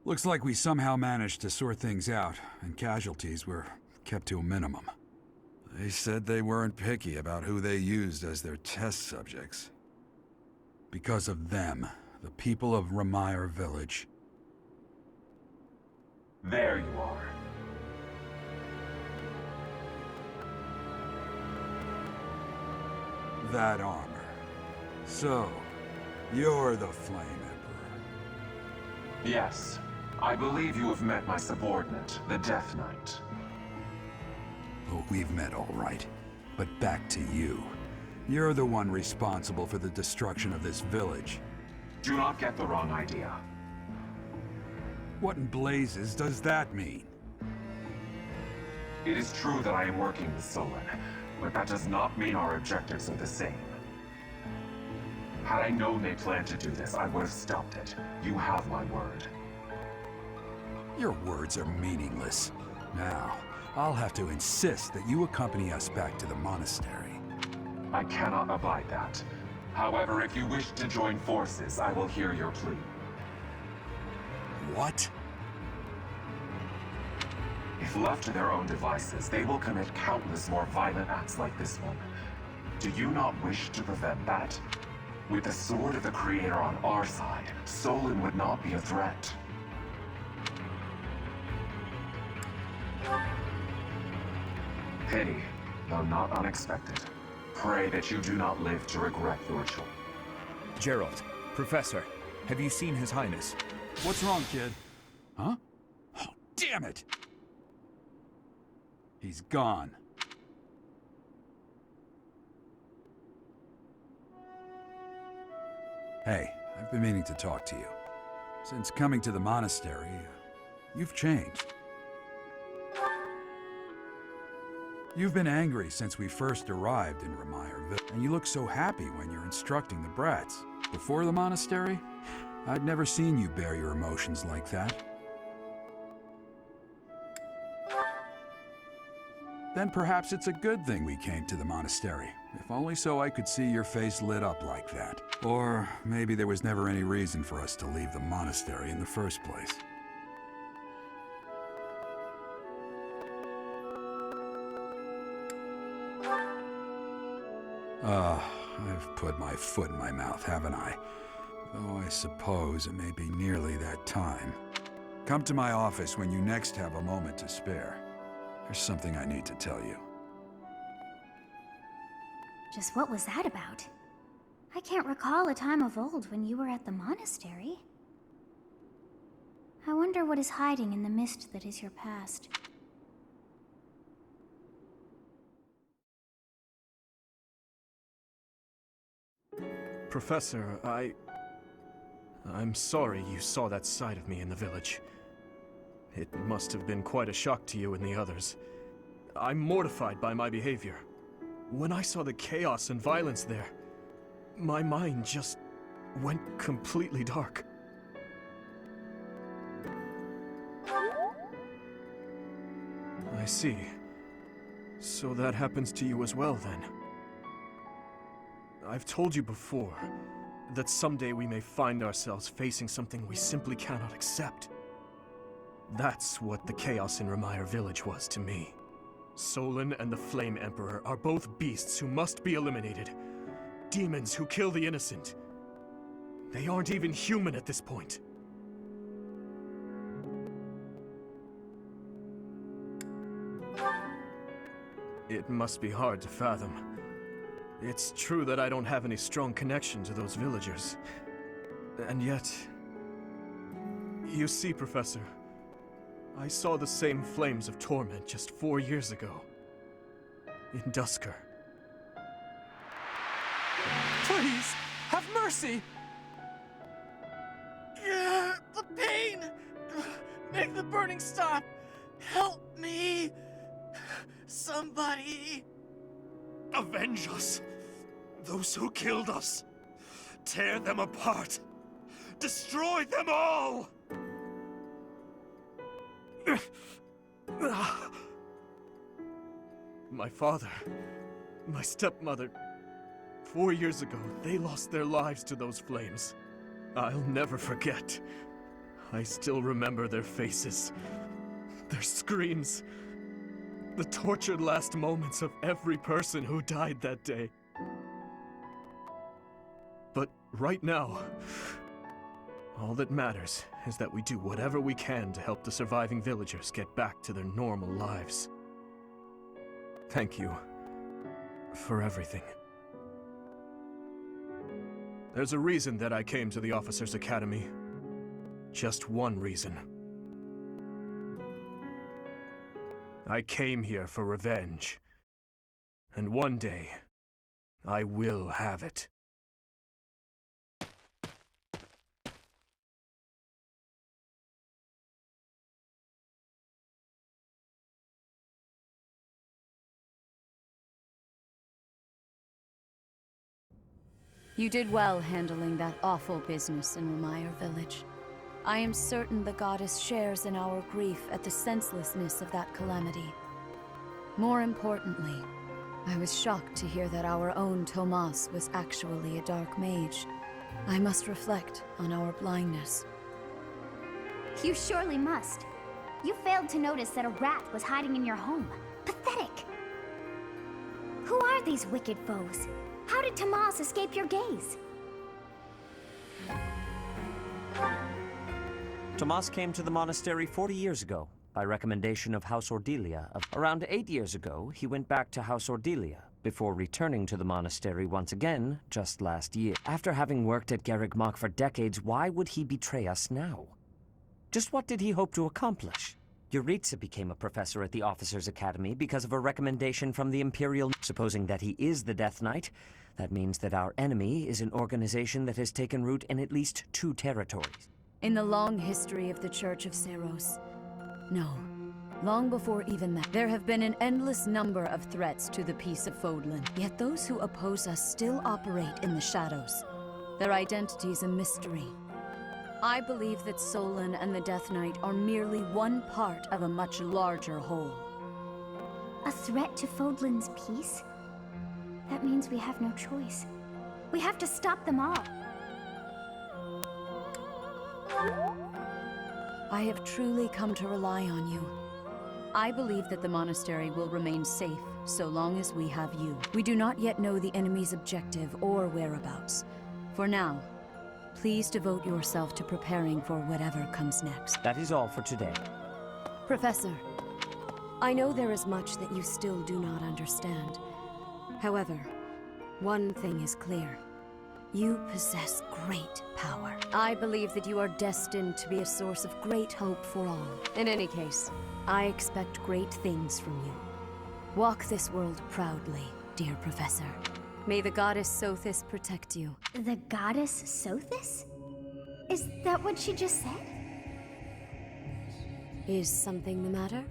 Looks like we somehow managed to sort things out, and casualties were kept to a minimum. They said they weren't picky about who they used as their test subjects. Because of them, the people of Ramire Village. There you are. That armor. So, you're the Flame Emperor. Yes. I believe you have met my subordinate, the Death Knight. Oh, we've met all right. But back to you. You're the one responsible for the destruction of this village. Do not get the wrong idea. What in blazes does that mean? It is true that I am working with Solon, but that does not mean our objectives are the same. Had I known they planned to do this, I would have stopped it. You have my word. Your words are meaningless. Now, I'll have to insist that you accompany us back to the monastery. I cannot abide that. However, if you wish to join forces, I will hear your plea. What? If left to their own devices, they will commit countless more violent acts like this one. Do you not wish to prevent that? With the sword of the Creator on our side, Solon would not be a threat. Pity, though not unexpected. Pray that you do not live to regret your choice. Jeralt, Professor, have you seen His Highness? What's wrong, kid? Huh? Oh, damn it! He's gone. Hey, I've been meaning to talk to you. Since coming to the monastery, you've changed. You've been angry since we first arrived in Ramire Village, and you look so happy when you're instructing the brats. Before the monastery, I'd never seen you bear your emotions like that. Then perhaps it's a good thing we came to the monastery, if only so I could see your face lit up like that. Or maybe there was never any reason for us to leave the monastery in the first place. I've put my foot in my mouth, haven't I? Though I suppose it may be nearly that time. Come to my office when you next have a moment to spare. There's something I need to tell you. Just what was that about? I can't recall a time of old when you were at the monastery. I wonder what is hiding in the mist that is your past. Professor, I'm sorry you saw that side of me in the village. It must have been quite a shock to you and the others. I'm mortified by my behavior. When I saw the chaos and violence there, my mind just went completely dark. I see. So that happens to you as well, then. I've told you before that someday we may find ourselves facing something we simply cannot accept. That's what the chaos in Ramire Village was to me. Solon and the Flame Emperor are both beasts who must be eliminated. Demons who kill the innocent. They aren't even human at this point. It must be hard to fathom. It's true that I don't have any strong connection to those villagers. And yet... You see, Professor, I saw the same flames of torment just 4 years ago. In Duscur. Please, have mercy! The pain! Make the burning stop! Help me! Somebody! Avenge us! Those who killed us! Tear them apart! Destroy them all! My father, my stepmother, 4 years ago, they lost their lives to those flames. I'll never forget. I still remember their faces, their screams, the tortured last moments of every person who died that day. But right now, all that matters is that we do whatever we can to help the surviving villagers get back to their normal lives. Thank you for everything. There's a reason that I came to the Officers' Academy. Just one reason. I came here for revenge. And one day, I will have it. You did well handling that awful business in Remire Village. I am certain the goddess shares in our grief at the senselessness of that calamity. More importantly, I was shocked to hear that our own Tomas was actually a dark mage. I must reflect on our blindness. You surely must. You failed to notice that a rat was hiding in your home. Pathetic! Who are these wicked foes? How did Tomas escape your gaze? Tomas came to the monastery 40 years ago, by recommendation of House Ordelia. Around 8 years ago, he went back to House Ordelia, before returning to the monastery once again, just last year. After having worked at Garegg Mach for decades, why would he betray us now? Just what did he hope to accomplish? Yuritsa became a professor at the Officers' Academy because of a recommendation from the Imperial. Supposing that he is the Death Knight, that means that our enemy is an organization that has taken root in at least 2 territories. In the long history of the Church of Seiros, no. Long before even that, there have been an endless number of threats to the peace of Fódlan. Yet those who oppose us still operate in the shadows. Their identity's a mystery. I believe that Solon and the Death Knight are merely one part of a much larger whole. A threat to Fódlan's peace? That means we have no choice. We have to stop them all. I have truly come to rely on you. I believe that the monastery will remain safe so long as we have you. We do not yet know the enemy's objective or whereabouts. For now, please devote yourself to preparing for whatever comes next. That is all for today. Professor, I know there is much that you still do not understand. However, one thing is clear. You possess great power. I believe that you are destined to be a source of great hope for all. In any case, I expect great things from you. Walk this world proudly, dear Professor. May the goddess Sothis protect you. The goddess Sothis? Is that what she just said? Is something the matter?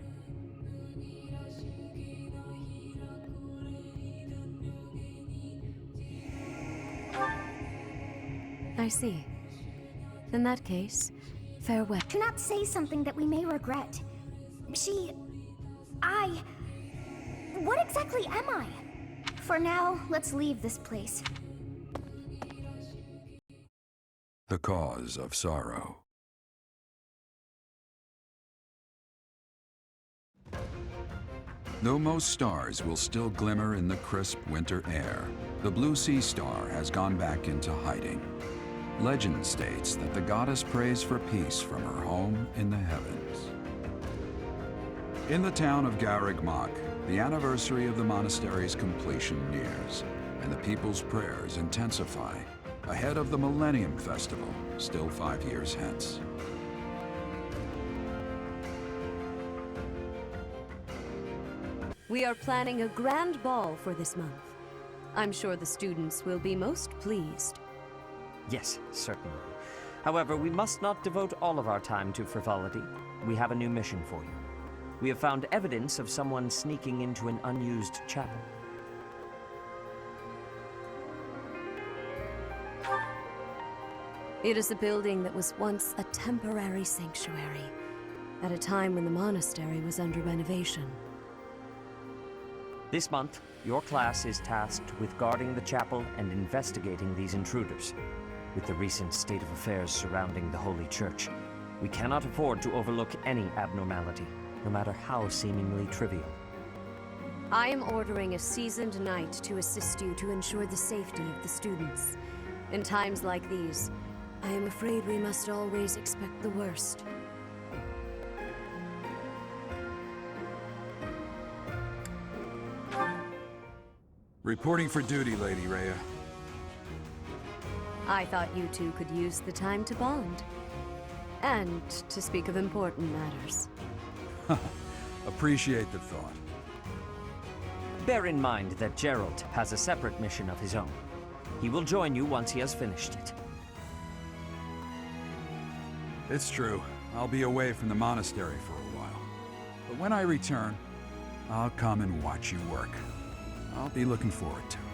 I see. In that case, farewell. Do not say something that we may regret. What exactly am I? For now, let's leave this place. The cause of sorrow. Though most stars will still glimmer in the crisp winter air, the blue sea star has gone back into hiding. Legend states that the goddess prays for peace from her home in the heavens. In the town of Garegg Mach, the anniversary of the monastery's completion nears, and the people's prayers intensify ahead of the Millennium Festival, still 5 years hence. We are planning a grand ball for this month. I'm sure the students will be most pleased. Yes, certainly. However, we must not devote all of our time to frivolity. We have a new mission for you. We have found evidence of someone sneaking into an unused chapel. It is a building that was once a temporary sanctuary, at a time when the monastery was under renovation. This month, your class is tasked with guarding the chapel and investigating these intruders. With the recent state of affairs surrounding the Holy Church, We cannot afford to overlook any abnormality, no matter how seemingly trivial. I am ordering a seasoned knight to assist you to ensure the safety of the students. In times like these, I am afraid we must always expect the worst. Reporting for duty, Lady Rhea. I thought you two could use the time to bond. And to speak of important matters. Appreciate the thought. Bear in mind that Jeralt has a separate mission of his own. He will join you once he has finished it. It's true. I'll be away from the monastery for a while. But when I return, I'll come and watch you work. I'll be looking forward to it.